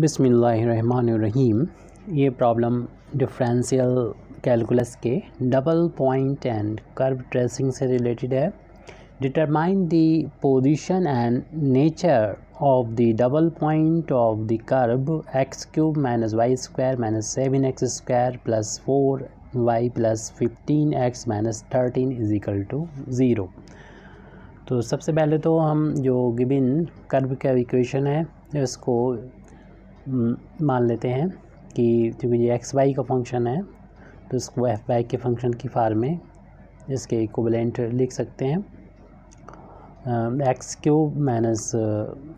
बिस्मिल्लाहिर्रहमानिर्रहीम। ये problem differential calculus के double point and curve tracing से रिलेटेड है। Determine the position and nature of the double point of the curve x cube minus y square minus 7x² plus 4y plus 15x minus 13 is equal to 0। तो सबसे पहले तो हम जो given curve का equation है इसको मान लेते हैं कि क्योंकि ये एक्स वाई का फंक्शन है तो इसको एफ वाई के फंक्शन की फॉर्म में इसके इक्विवेलेंट लिख सकते हैं। X cube minus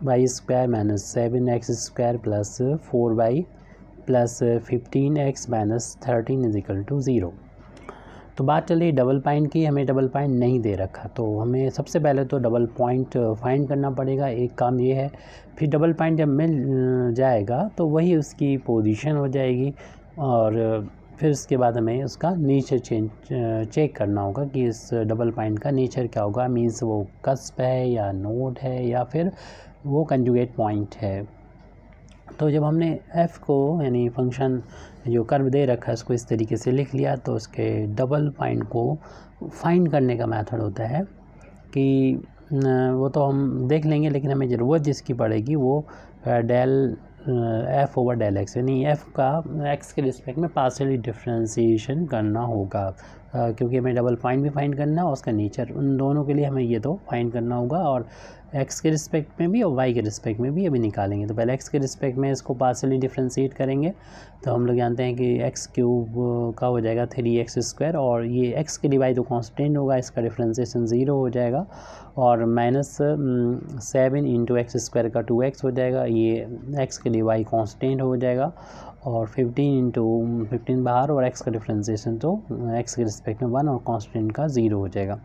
y square minus 7x² plus 4y plus 15x minus 13 is equal to 0। तो बात चली डबल पॉइंट की, हमें डबल पॉइंट नहीं दे रखा तो हमें सबसे पहले तो डबल पॉइंट फाइंड करना पड़ेगा। एक काम ये है, फिर डबल पॉइंट जब मिल जाएगा तो वही उसकी पोजीशन हो जाएगी और फिर उसके बाद हमें उसका नेचर चेक करना होगा कि इस डबल पॉइंट का नेचर क्या होगा। मीन्स वो कस्प है या नोड है या फिर वो कंजुगेट पॉइंट है। तो जब हमने f को यानी फंक्शन जो कर्व दे रखा है उसको इस तरीके से लिख लिया तो उसके डबल पॉइंट को फाइंड करने का मेथड होता है कि वो तो हम देख लेंगे, लेकिन हमें ज़रूरत जिसकी पड़ेगी वो del f over del x यानी f का x के रिस्पेक्ट में पार्शियली डिफ्रेंशिएशन करना होगा क्योंकि हमें डबल पॉइंट भी फाइंड करना है और उसका नेचर, उन दोनों के लिए हमें ये तो फाइंड करना होगा और x के रिस्पेक्ट में भी और y के रिस्पेक्ट में भी अभी निकालेंगे। तो पहले x के रिस्पेक्ट में इसको पार्शियली डिफ्रेंशिएट करेंगे तो हम लोग जानते हैं कि x क्यूब का हो जाएगा 3x² और ये x के लिए y तो कांस्टेंट होगा, इसका डिफ्रेंशिएशन 0 हो जाएगा और माइनस 7 इंटू x² का 2x हो जाएगा। ये x के लिए y कांस्टेंट हो जाएगा और 15 इंटू 15 बाहर और x का डिफ्रेंशिएशन तो x के रिस्पेक्ट में 1 और कांस्टेंट का 0 हो जाएगा।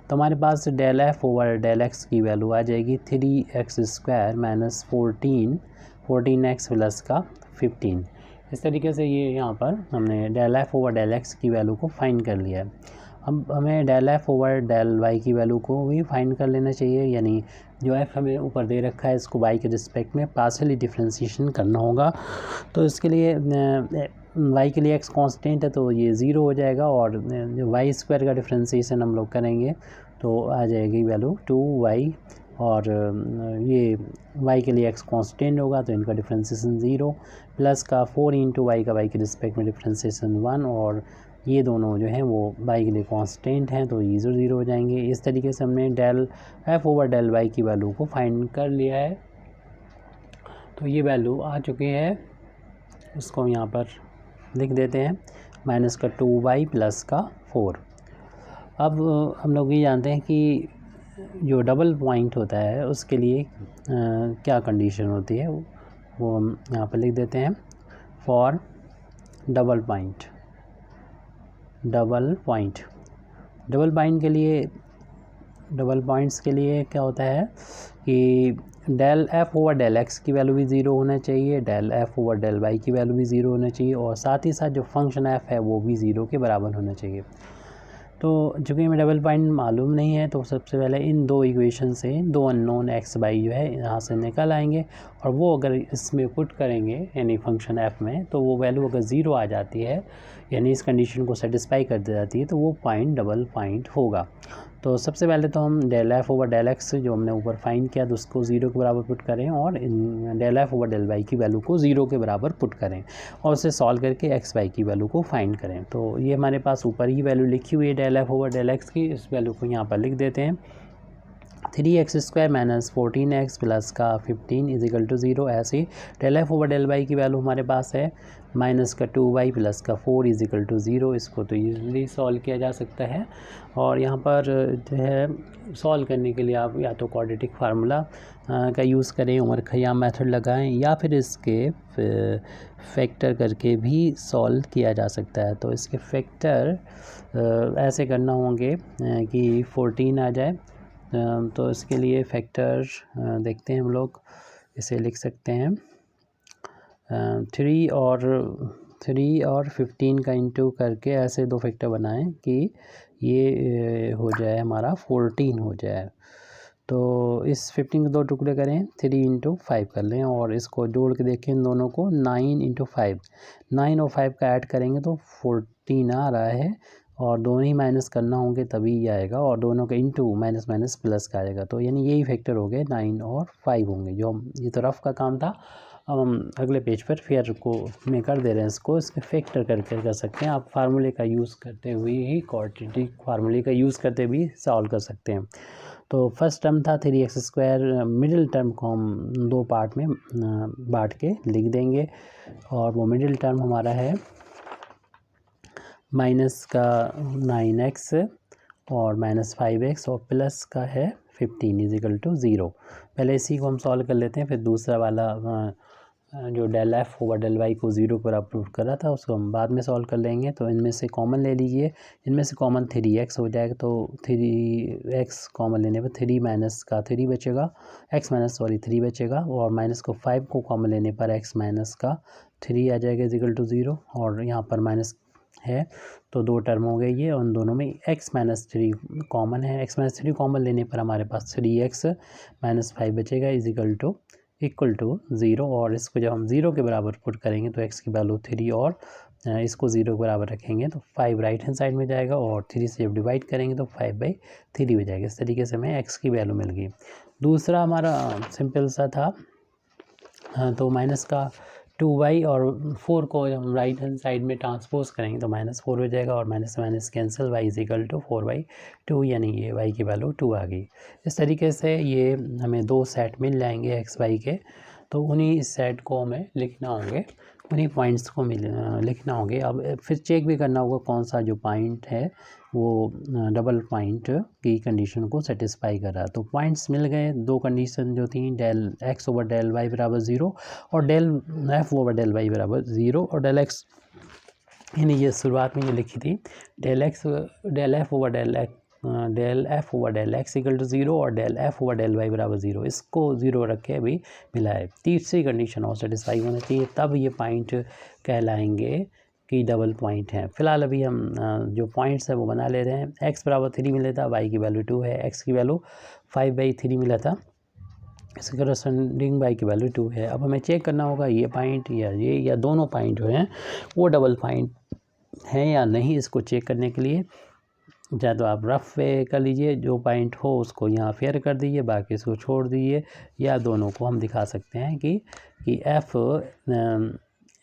तो हमारे पास del f over del x की वैल्यू आ जाएगी 3x² माइनस 14x प्लस का 15। इस तरीके से ये यहाँ पर हमने del f over del x की वैल्यू को फाइंड कर लिया है। अब हमें del f over del y की वैल्यू को भी फाइंड कर लेना चाहिए, यानी जो f हमें ऊपर दे रखा है इसको y के रिस्पेक्ट में पार्शियली डिफ्रेंशिएशन करना होगा। तो इसके लिए y के लिए x कांस्टेंट है तो ये 0 हो जाएगा और जो y² का डिफ्रेंशिएशन हम लोग करेंगे तो आ जाएगी वैल्यू 2y और ये y के लिए x कांस्टेंट होगा तो इनका डिफ्रेंशिएशन 0 प्लस का 4 इंटू y का y के रिस्पेक्ट में डिफ्रेंशिएशन 1 और ये दोनों जो हैं वो y के लिए कांस्टेंट हैं तो ये 0 हो जाएंगे। इस तरीके से हमने del f over del y की वैल्यू को फाइंड कर लिया है। तो ये वैल्यू आ चुकी है, इसको यहाँ पर लिख देते हैं माइनस का 2y प्लस का 4। अब हम लोग ये जानते हैं कि जो डबल पॉइंट होता है उसके लिए क्या कंडीशन होती है वो हम यहाँ पर लिख देते हैं। फॉर डबल पॉइंट के लिए, डबल पॉइंट्स के लिए क्या होता है कि del f over del x की वैल्यू भी 0 होना चाहिए, del f over del y की वैल्यू भी 0 होना चाहिए और साथ ही साथ जो फंक्शन f है वो भी 0 के बराबर होना चाहिए। तो चूँकि हमें डबल पॉइंट मालूम नहीं है तो सबसे पहले इन दो इक्वेशन से दो अननोन x y जो है यहाँ से निकल आएंगे और वो अगर इसमें पुट करेंगे यानी फंक्शन f में तो वो वैल्यू अगर 0 आ जाती है यानी इस कंडीशन को सेटिस्फाई कर दी जाती है तो वो पॉइंट डबल पॉइंट होगा। तो सबसे पहले तो हम del f over del x जो हमने ऊपर फाइंड किया तो उसको 0 के बराबर पुट करें और del f over del y की वैल्यू को 0 के बराबर पुट करें और उसे सॉल्व करके x y की वैल्यू को फाइंड करें। तो ये हमारे पास ऊपर ही वैल्यू लिखी हुई है del f over del x की, इस वैल्यू को यहाँ पर लिख देते हैं 3x² माइनस 14x प्लस का 15 इज इक्वल टू 0। ऐसे ही del f over del y की वैल्यू हमारे पास है माइनस का 2y प्लस का 4 इज इक्वल टू 0। इसको तो ईजिली सॉल्व किया जा सकता है और यहाँ पर जो है सॉल्व करने के लिए आप या तो क्वाड्रेटिक फार्मूला का यूज़ करें, उमर खयाम मेथड लगाएं या फिर इसके फैक्टर करके भी सॉल्व किया जा सकता है। तो इसके फैक्टर ऐसे करना होंगे कि 14 आ जाए, तो इसके लिए फैक्टर देखते हैं हम लोग, इसे लिख सकते हैं 3 और 15 का इंटू करके ऐसे दो फैक्टर बनाएं कि ये हो जाए हमारा 14 हो जाए। तो इस 15 के 2 टुकड़े करें, 3 इंटू 5 कर लें और इसको जोड़ के देखें इन दोनों को, 9 इंटू 5, 9 और 5 का ऐड करेंगे तो 14 आ रहा है और दोनों ही माइनस करना होंगे तभी ये आएगा और दोनों का इंटू माइनस माइनस प्लस का आएगा। तो यानी यही फैक्टर हो गए 9 और 5 होंगे। जो हम ये तो रफ का काम था, अब हम अगले पेज पर फेयर को में कर दे रहे हैं इसको, इसके फैक्टर करके कर सकते हैं। आप फार्मूले का यूज़ करते हुए ही, क्वाड्रेटिक फार्मूले का यूज़ करते हुए सॉल्व कर सकते हैं। तो फर्स्ट टर्म था 3x², मिडिल टर्म को हम 2 पार्ट में बांट के लिख देंगे और वो मिडिल टर्म हमारा है माइनस का 9x और माइनस 5x और प्लस का है 15 इजिकल टू 0। पहले इसी को हम सॉल्व कर लेते हैं, फिर दूसरा वाला जो del f over del y को 0 पर अपलोड करा था उसको हम बाद में सॉल्व कर लेंगे। तो इनमें से कॉमन ले लीजिए, इनमें से कॉमन 3x हो जाएगा, तो 3x कॉमन लेने पर 3 माइनस का 3 बचेगा, x माइनस 3 बचेगा और माइनस को 5 को कॉमन लेने पर x माइनस का 3 आ जाएगा इजिकल टू 0 और यहाँ पर माइनस है तो 2 टर्म हो गई ये, उन दोनों में x माइनस 3 कॉमन है, x माइनस 3 कॉमन लेने पर हमारे पास 3x माइनस 5 बचेगा इक्वल टू 0 और इसको जब हम 0 के बराबर पुट करेंगे तो x की वैल्यू 3 और इसको 0 के बराबर रखेंगे तो 5 राइट हैंड साइड में जाएगा और 3 से जब डिवाइड करेंगे तो 5/3 हो जाएगा। इस तरीके से हमें x की वैल्यू मिल गई। दूसरा हमारा सिंपल सा था, तो माइनस का 2y और 4 को जब हम राइट हैंड साइड में ट्रांसपोज करेंगे तो -4 हो जाएगा और minus minus cancel, y is equal to 4/2, यानी ये y की वैल्यू 2 आ गई। इस तरीके से ये हमें 2 सेट मिल जाएंगे x y के, तो उन्हीं सेट को हमें लिखना होंगे, उन्हीं पॉइंट्स को लिखना होंगे। अब फिर चेक भी करना होगा कौन सा जो पॉइंट है वो डबल पॉइंट की कंडीशन को सेटिस्फाई कर रहा है। तो पॉइंट्स मिल गए, 2 कंडीशन जो थी, del x over del y बराबर 0 और del f over del y बराबर 0 और डेल x, यानी ये शुरुआत में ये लिखी थी del f over del x इक्वल टू 0 और del f over del y बराबर 0, इसको 0 रख के अभी मिला है। तीसरी कंडीशन और सेटिस्फाई होनी चाहिए, तब ये पॉइंट कहलाएंगे कि डबल पॉइंट हैं। फिलहाल अभी हम जो पॉइंट्स है वो बना ले रहे हैं। x बराबर 3 मिला था, y की वैल्यू 2 है, x की वैल्यू 5/3 मिला था, इसके करस्पॉन्डिंग y की वैल्यू 2 है। अब हमें चेक करना होगा ये पॉइंट या दोनों पॉइंट जो हैं वो डबल पॉइंट हैं या नहीं। इसको चेक करने के लिए या तो आप रफ वे कर लीजिए, जो पॉइंट हो उसको यहाँ फेयर कर दीजिए, बाकी इसको छोड़ दीजिए, या दोनों को हम दिखा सकते हैं कि f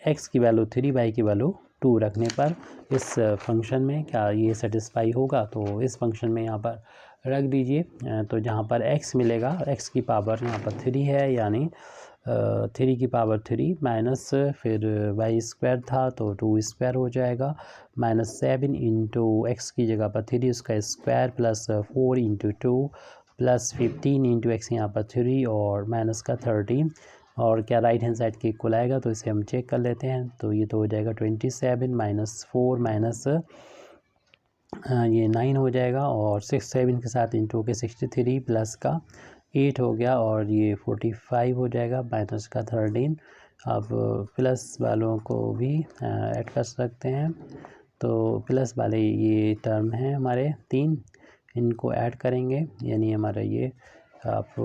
x की वैल्यू 3 y की वैल्यू 2 रखने पर इस फंक्शन में क्या ये सेटिस्फाई होगा। तो इस फंक्शन में यहाँ पर रख दीजिए, तो जहाँ पर x मिलेगा, x की पावर यहाँ पर 3 है, यानी 3 की पावर 3 माइनस फिर y² था तो 2² हो जाएगा, -7 इंटू एक्स की जगह पर 3 उसका square plus 4 into 2 plus 15 into x यहाँ पर 3 और माइनस का 13 और क्या राइट हैंड साइड के इक्वल आएगा, तो इसे हम चेक कर लेते हैं। तो ये तो हो जाएगा 27 माइनस 4 माइनस ये 9 हो जाएगा और 7 के साथ इंटू के 63 प्लस का 8 हो गया और ये 45 हो जाएगा, माइनस का 13। अब प्लस वालों को भी ऐड कर सकते हैं, तो प्लस वाले ये टर्म हैं हमारे 3, इनको ऐड करेंगे, यानी हमारा ये आप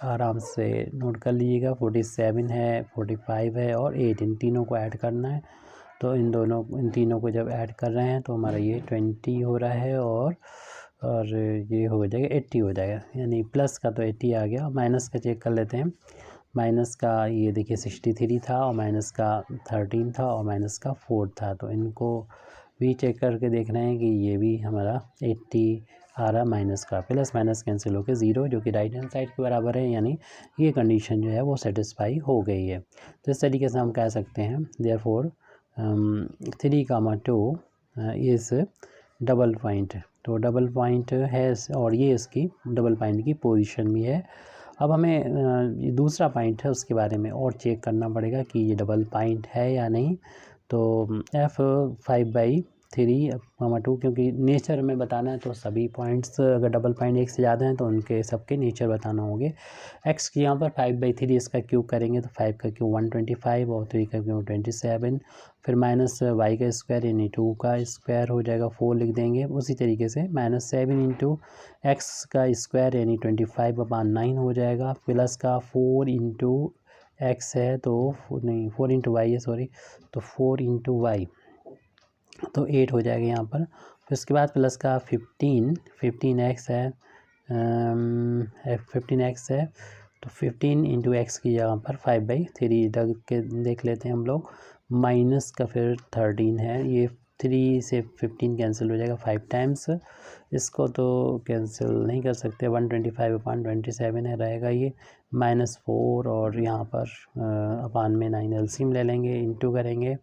आराम से नोट कर लीजिएगा, 47 है, 45 है और 8, इन तीनों को ऐड करना है। तो इन तीनों को जब ऐड कर रहे हैं तो हमारा ये 20 हो रहा है और ये हो जाएगा 80 हो जाएगा, यानी प्लस का तो 80 आ गया। माइनस का चेक कर लेते हैं, माइनस का ये देखिए 63 था और माइनस का 13 था और माइनस का 4 था, तो इनको भी चेक करके देख रहे हैं कि ये भी हमारा 80 आ रहा, माइनस का प्लस माइनस कैंसिल होकर 0 जो कि राइट हैंड साइड के बराबर है, यानी ये कंडीशन जो है वो सेटिस्फाई हो गई है। तो इस तरीके से हम कह सकते हैं देयरफॉर 3, 2 इज़ डबल पॉइंट, तो डबल पॉइंट है और ये इसकी डबल पॉइंट की पोजीशन भी है। अब हमें ये दूसरा पॉइंट है उसके बारे में और चेक करना पड़ेगा कि ये डबल पॉइंट है या नहीं। तो f 5/3 3, 2, क्योंकि नेचर में बताना है तो सभी पॉइंट्स अगर डबल पॉइंट एक से ज़्यादा हैं तो उनके सबके नेचर बताना होंगे। एक्स की यहाँ पर 5/3 इसका क्यूब करेंगे तो 5 का क्यूब 125 और 3 का क्यूब 27, फिर माइनस वाई का स्क्वायर यानी 2 का स्क्वायर हो जाएगा, 4 लिख देंगे। उसी तरीके से -7 इंटू एक्स का स्क्वायर यानी 25/9 हो जाएगा, प्लस का 4 इंटू एक्स है तो नहीं 4 इंटू वाई है सॉरी, तो 4 इंटू वाई तो 8 हो जाएगा यहाँ पर। फिर उसके बाद प्लस का 15x है, 15x है तो 15 इंटू एक्स की जगह पर 5/3 रख के देख लेते हैं हम लोग। माइनस का फिर 13 है, ये 3 से 15 कैंसिल हो जाएगा 5 टाइम्स, इसको तो कैंसिल नहीं कर सकते, 125/27 है रहेगा ये, -4 और यहाँ पर अपान में 9 एलसीएम ले लेंगे, इंटू करेंगे,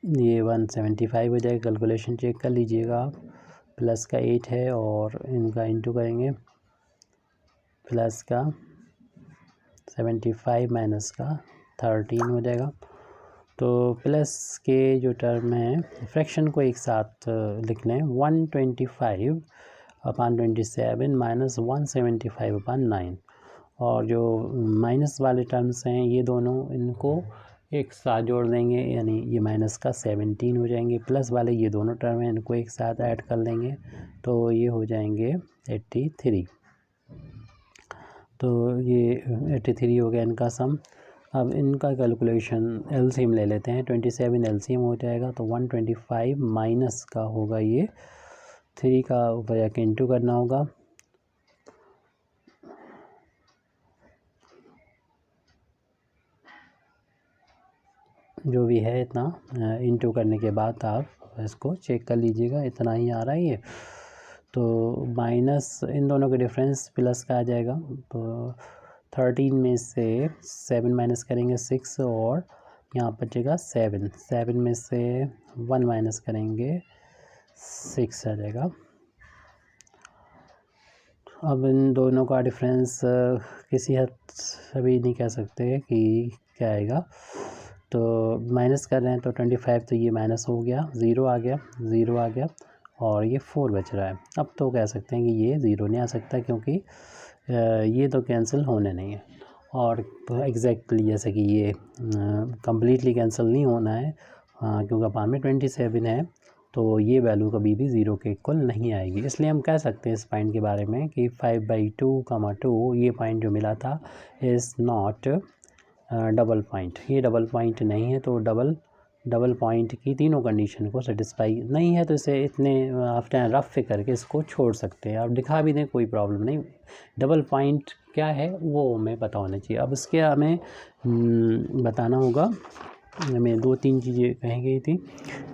ये 175 हो जाएगा। कैलकुलेशन चेक कर लीजिएगा आप। प्लस का 8 है और इनका इंटू करेंगे, प्लस का 75 माइनस का 13 हो जाएगा। तो प्लस के जो टर्म है फ्रैक्शन को एक साथ लिख लें, 125/27 माइनस 175/9, और जो माइनस वाले टर्म्स हैं ये दोनों इनको एक साथ जोड़ देंगे यानी ये माइनस का 17 हो जाएंगे, प्लस वाले ये दोनों टर्म हैं इनको एक साथ ऐड कर लेंगे तो ये हो जाएंगे 83। तो ये 83 हो गया इनका सम। अब इनका कैलकुलेशन एलसीएम ले लेते हैं, 27 एलसीएम हो जाएगा तो 125 माइनस का होगा ये 3 का ऊपर जाके इंटू करना होगा, जो भी है इतना इंटू करने के बाद आप इसको चेक कर लीजिएगा, इतना ही आ रहा है ये। तो माइनस इन दोनों के डिफरेंस प्लस का आ जाएगा, तो 13 में से 7 माइनस करेंगे 6 और यहाँ बचेगा 7 में से 1 माइनस करेंगे 6 आ जाएगा। अब इन दोनों का डिफरेंस किसी हद अभी नहीं कह सकते कि क्या आएगा, तो माइनस कर रहे हैं तो 25 तो ये माइनस हो गया, 0 आ गया और ये 4 बच रहा है। अब तो कह सकते हैं कि ये 0 नहीं आ सकता क्योंकि ये तो कैंसिल होने नहीं है, और एग्जैक्टली जैसे कि ये कम्प्लीटली कैंसिल नहीं होना है क्योंकि अपान में 27 है तो ये वैल्यू कभी भी 0 के इक्वल नहीं आएगी। इसलिए हम कह सकते हैं इस पॉइंट के बारे में कि 5/2, ये पॉइंट जो मिला था इज़ नॉट डबल पॉइंट, ये डबल पॉइंट नहीं है। तो डबल पॉइंट की तीनों कंडीशन को सेटिस्फाई नहीं है तो इसे इतने आफ्टर रफ करके इसको छोड़ सकते हैं, आप दिखा भी दें कोई प्रॉब्लम नहीं। डबल पॉइंट क्या है वो हमें पता होना चाहिए। अब इसके हमें बताना होगा, हमें 2-3 चीज़ें कही गई थी।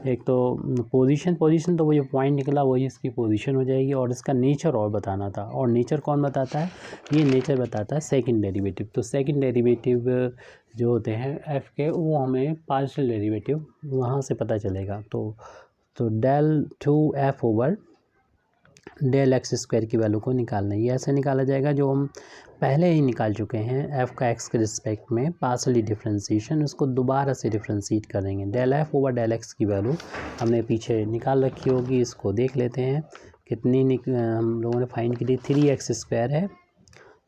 एक तो पोजीशन तो वो जो पॉइंट निकला वही इसकी पोजीशन हो जाएगी, और इसका नेचर और बताना था, और नेचर कौन बताता है, ये नेचर बताता है सेकंड डेरिवेटिव। तो सेकंड डेरिवेटिव जो होते हैं एफ़ के वो हमें पार्शियल डेरिवेटिव वहाँ से पता चलेगा। तो del 2f over del x square की वैल्यू को निकालना है, ये ऐसे निकाला जाएगा जो हम पहले ही निकाल चुके हैं, एफ़ का एक्स के रिस्पेक्ट में पार्शियली डिफ्रेंशिएशन, उसको दोबारा से डिफ्रेंशिएट करेंगे। Del f over del x की वैल्यू हमने पीछे निकाल रखी होगी, इसको देख लेते हैं कितनी हम लोगों ने फाइंड की थी। 3x स्क्वायर है,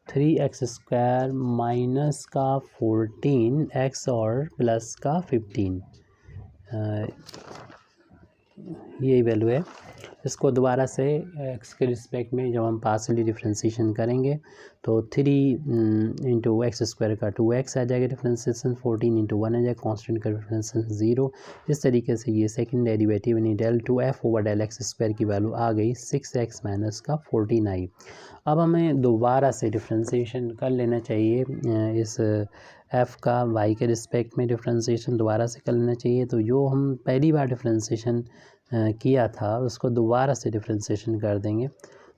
3x स्क्वायर माइनस का 14x और प्लस का 15, यही वैल्यू है। इसको दोबारा से x के रिस्पेक्ट में जब हम पार्शियली डिफ्रेंशिएशन करेंगे तो 3 इंटू एक्स स्क्वायर का 2x आ जाएगा डिफ्रेंशिएशन, 14 इंटू 1 आ जाएगा, कांस्टेंट का डिफ्रेंशिएशन 0। इस तरीके से ये सेकंड डेरिवेटिव यानी del 2f over del x square की वैल्यू आ गई 6x माइनस का 14 आई। अब हमें दोबारा से डिफ्रेंशिएशन कर लेना चाहिए, इस f का y के रिस्पेक्ट में डिफ्रेंशिएशन दोबारा से कर लेना चाहिए। तो जो हम पहली बार डिफ्रेंशिएशन किया था उसको दोबारा से डिफ्रेंशिएशन कर देंगे,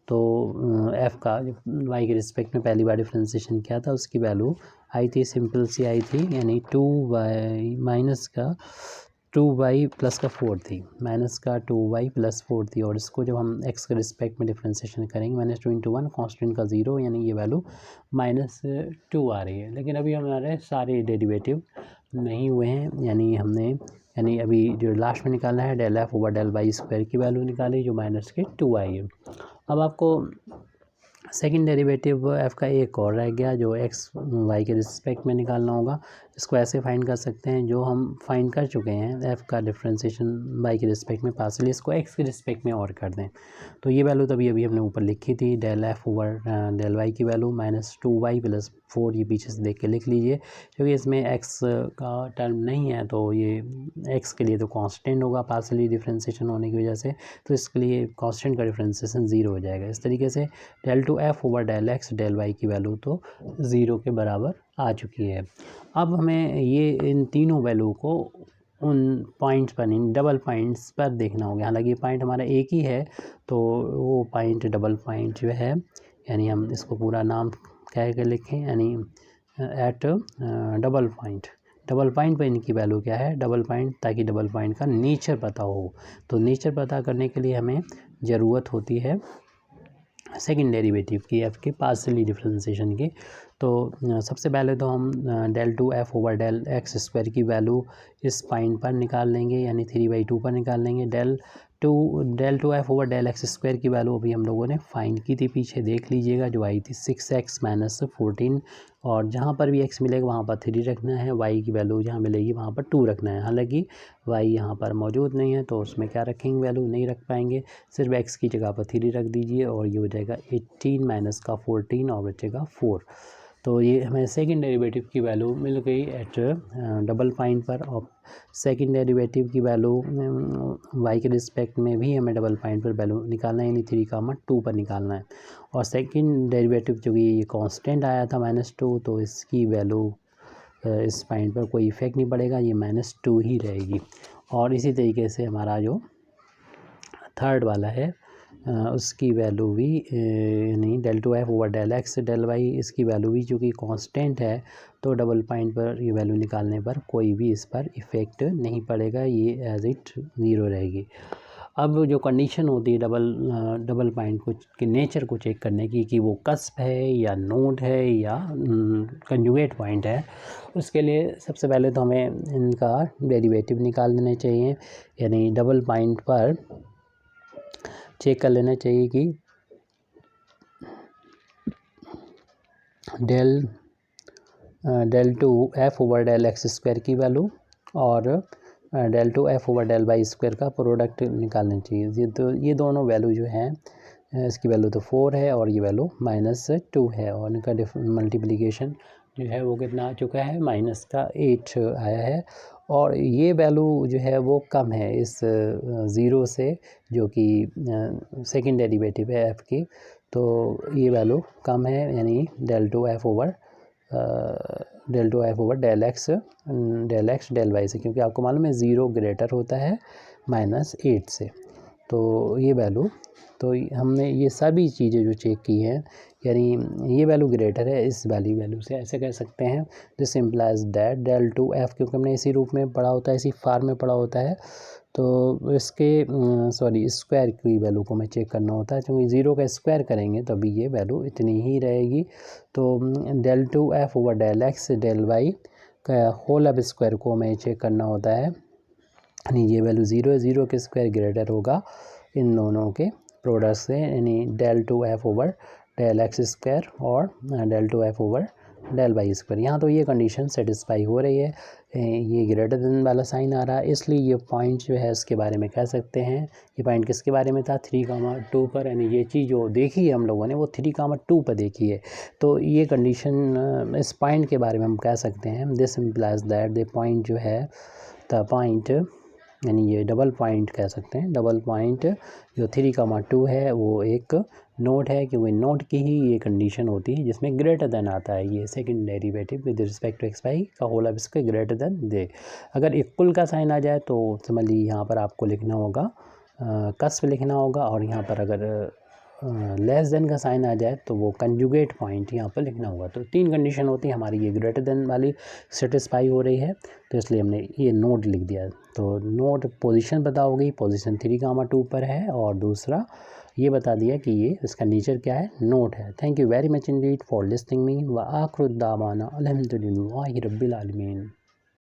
तो f का y के रिस्पेक्ट में पहली बार डिफ्रेंशिएशन किया था उसकी वैल्यू आई थी, सिंपल सी आई थी, यानी 2y माइनस का 2y प्लस का 4 थी, माइनस का 2y प्लस 4 थी, और इसको जब हम x के रिस्पेक्ट में डिफ्रेंसिएशन करेंगे -2 × 1 कॉन्स्टेंट का 0, यानी ये वैल्यू -2 आ रही है। लेकिन अभी हमारे सारे डेरिवेटिव नहीं हुए हैं, यानी अभी जो लास्ट में निकालना है del f over del Y square की वैल्यू निकाली जो -2 आई है। अब आपको सेकंड डेरिवेटिव एफ का एक और रह गया जो एक्स वाई के रिस्पेक्ट में निकालना होगा। इसको ऐसे फाइंड कर सकते हैं जो हम फाइंड कर चुके हैं, एफ का डिफरेंशिएशन वाई के रिस्पेक्ट में पार्सली, इसको एक्स के रिस्पेक्ट में और कर दें। तो ये वैल्यू तभी अभी हमने ऊपर लिखी थी, del f over del y की वैल्यू -2y + 4, ये पीछे से देख के लिख लीजिए, क्योंकि इसमें एक्स का टर्म नहीं है तो ये एक्स के लिए तो कांस्टेंट होगा पार्सली डिफरेंशिएशन होने की वजह से, तो इसके लिए कांस्टेंट का डिफरेंशिएशन 0 हो जाएगा। इस तरीके से del two F over del x del y की वैल्यू तो 0 के बराबर आ चुकी है। अब हमें ये इन तीनों वैल्यू को उन पॉइंट्स पर, इन डबल पॉइंट्स पर देखना होगा। हालांकि ये पॉइंट हमारा एक ही है, तो वो पॉइंट डबल पॉइंट जो है, यानी हम इसको पूरा नाम कह के लिखें, यानी एट डबल पॉइंट पर इनकी वैल्यू क्या है, डबल पॉइंट, ताकि डबल पॉइंट का नेचर पता हो। तो नेचर पता करने के लिए हमें ज़रूरत होती है सेकंड डेरिवेटिव की, एफ के पार्शियली डिफरेंशिएशन की। तो सबसे पहले तो हम del two F over del x square की वैल्यू इस पॉइंट पर निकाल लेंगे, यानी 3/2 पर निकाल लेंगे। Del two F over del x square की वैल्यू अभी हम लोगों ने फाइंड की थी, पीछे देख लीजिएगा, जो आई थी 6x - 14, और जहाँ पर भी x मिलेगा वहाँ पर 3 रखना है, y की वैल्यू जहाँ मिलेगी वहाँ पर 2 रखना है। हालांकि y यहाँ पर मौजूद नहीं है तो उसमें क्या रखेंगे, वैल्यू नहीं रख पाएंगे, सिर्फ x की जगह पर 3 रख दीजिए, और ये हो जाएगा 18 - का 14 और बचेगा 4। तो ये हमें सेकंड डेरिवेटिव की वैल्यू मिल गई एट डबल पॉइंट पर। और सेकंड डेरिवेटिव की वैल्यू y के रिस्पेक्ट में भी हमें डबल पॉइंट पर वैल्यू निकालना है, यानी 3, 2 पर निकालना है। और सेकंड डेरिवेटिव जो कि ये कांस्टेंट आया था -2, तो इसकी वैल्यू इस पॉइंट पर कोई इफेक्ट नहीं पड़ेगा, ये -2 ही रहेगी। और इसी तरीके से हमारा जो थर्ड वाला है उसकी वैल्यू भी, यानी del two F over del x del y, इसकी वैल्यू भी चूँकि कांस्टेंट है, तो डबल पॉइंट पर ये वैल्यू निकालने पर कोई भी इस पर इफ़ेक्ट नहीं पड़ेगा, ये एज इट 0 रहेगी। अब जो कंडीशन होती है डबल पॉइंट को के नेचर को चेक करने की, कि वो कस्प है या नोड है या कंजुगेट पॉइंट है, उसके लिए सबसे पहले तो हमें इनका डेरिवेटिव निकाल देने चाहिए, यानी डबल पॉइंट पर चेक कर लेना चाहिए कि del two F over del x square की वैल्यू और del two F over del Y square का प्रोडक्ट निकालना चाहिए। तो ये दोनों वैल्यू जो हैं, इसकी वैल्यू तो 4 है और ये वैल्यू -2 है, और इनका मल्टीप्लिकेशन जो है वो कितना आ चुका है, -8 आया है। और ये वैल्यू जो है वो कम है इस 0 से, जो कि सेकंड डेरिवेटिव है एफ़ की, तो ये वैल्यू कम है, यानी del two F over del x del y से, क्योंकि आपको मालूम है 0 ग्रेटर होता है -8 से। तो ये वैल्यू, तो हमने ये सभी चीज़ें जो चेक की हैं, यानी ये वैल्यू ग्रेटर है इस वाली वैल्यू से, ऐसे कह सकते हैं। This implies that del two f, क्योंकि हमने इसी रूप में पढ़ा होता है, इसी फार्म में पढ़ा होता है, तो इसके स्क्वायर की वैल्यू को हमें चेक करना होता है, क्योंकि 0 का स्क्वायर करेंगे तभी ये वैल्यू इतनी ही रहेगी। तो del two F over del x del y का होल अब स्क्वायर को हमें चेक करना होता है, यानी ये वैल्यू 0 के स्क्वायर ग्रेटर होगा इन दोनों के प्रोडक्ट से, यानी del two F over del x square और del two F over del Y square. यहाँ तो ये कंडीशन सेटिस्फाई हो रही है, ये ग्रेटर देन वाला साइन आ रहा है, इसलिए ये पॉइंट जो है इसके बारे में कह सकते हैं। ये पॉइंट किसके बारे में था, 3, 2 पर, यानी ये चीज़ जो देखी है हम लोगों ने वो 3, 2 पर देखी है। तो ये कंडीशन इस पॉइंट के बारे में हम कह सकते हैं, this implies that the point जो है, द पॉइंट, यानी ये डबल पॉइंट कह सकते हैं, डबल पॉइंट जो 3, 2 है वो एक नोड है, क्योंकि नोड की ही ये कंडीशन होती है जिसमें ग्रेटर देन आता है, ये second derivative with respect to x y का होल अब इसके ग्रेटर देन दे। अगर इक्वल का साइन आ जाए तो समझ लीजिए यहाँ पर आपको लिखना होगा कस्प लिखना होगा, और यहाँ पर अगर लेस देन का साइन आ जाए तो वो कंजुगेट पॉइंट यहाँ पर लिखना होगा। तो 3 कंडीशन होती है हमारी, ये ग्रेटर देन वाली सेटिस्फाई हो रही है तो इसलिए हमने ये नोट लिख दिया। तो नोट पोजीशन बताओगी, पोजीशन 3, 2 पर है, और दूसरा ये बता दिया कि ये इसका नेचर क्या है, नोट है। Thank you very much Indeed for listening me व आखिर दावाना अल्हम्दुलिल्लाहि रब्बिल आलमीन।